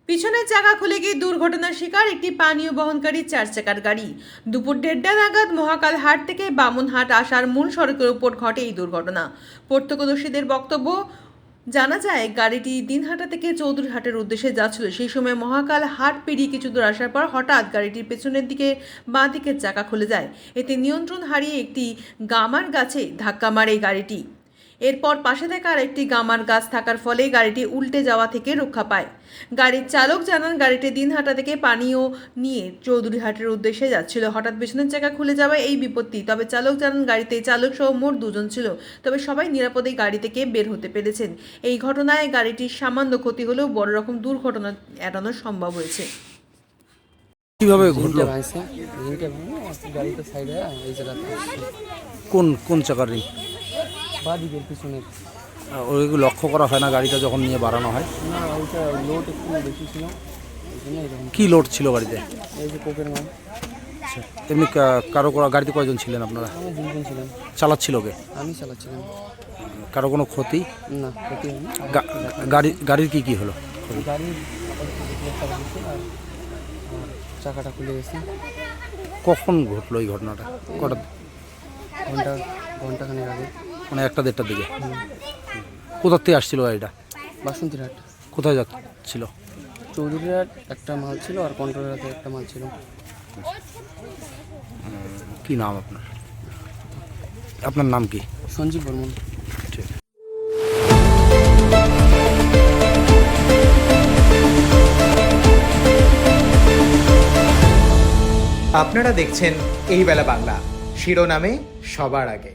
পিছনের চাকা খুলে গিয়ে দুর্ঘটনার শিকার একটি পানীয় বহনকারী 4 চাকার গাড়ি। দুপুর 1:30 নাগাদ মহাকাল হাট থেকে বামুনহাট আসার মূল সড়কের উপর ঘটে এই দুর্ঘটনা। প্রত্যক্ষদর্শীদের বক্তব্য, জানা যায় গাড়িটি দিনহাটা থেকে চৌধুরীহাটের উদ্দেশ্যে যাচ্ছিল। সেই সময় মহাকাল হাট পেরিয়ে কিছু দূর আসার পর হঠাৎ গাড়িটির পেছনের দিকে বাঁ দিকের চাকা খুলে যায়। এতে নিয়ন্ত্রণ হারিয়ে একটি গামার গাছে ধাক্কা মারে গাড়িটি। এরপর পাশে থাকা আরেকটি গামার গাছ থাকার ফলে গাড়িটি উল্টে যাওয়া থেকে রক্ষা পায়। গাড়ির চালক জানান, গাড়িটি দিনহাটা থেকে পানীয় নিয়ে চৌধুরীহাটের উদ্দেশ্যে যাচ্ছিল। হঠাৎ পেছনের চাকা খুলে যাওয়ায় এই বিপত্তি। তবে চালক জানান, গাড়িতে চালক সহ মোট 2 জন ছিল, তবে সবাই নিরাপদে গাড়ি থেকে বের হতে পেরেছেন। এই ঘটনায় গাড়িটির সামান্য ক্ষতি হলেও বড় রকম দুর্ঘটনা এড়ানো সম্ভব হয়েছে। কিভাবে ঘটলো? গাড়িটা সাইডে এই জায়গাতে কোন কোন চাকার রিং? বা দিকের পিছনে ওইগুলো লক্ষ্য করা হয় না গাড়িটা যখন নিয়ে বাড়ানো হয়? না, ওইটা লোড একটু বেশি ছিল, ওই জন্য এরকম। কি লোড ছিল গাড়িতে? এই যে কোকের মাল। এমনি কারো গাড়িতে কয়জন ছিলেন আপনারা? আমি 2 জন ছিলাম। চালাচ্ছিল কে? আমি চালাচ্ছিলাম। কারো কোনো ক্ষতি? না, ক্ষতি হয়নি। গাড়ির কি হলো? গাড়ির চাকা গেছে আর চাকাটা খুলে গেছে। কখন ঘটলো এই ঘটনাটা? কটা? ঘন্টাখানেক আগে। মানে 1টা-1:30টার দিকে। কোথার থেকে আসছিল গাড়িটা? বাসন্তীরহাট। কোথায় যাচ্ছিল? চৌধুরীহাট একটা মাল ছিল আর কন্ট্রোলারতে একটা মাল ছিল। কি নাম আপনার? আপনার নাম কি? সঞ্জীব বর্মন। ঠিক। আপনারা দেখছেন এই বেলা বাংলা, শিরোনামে সবার আগে।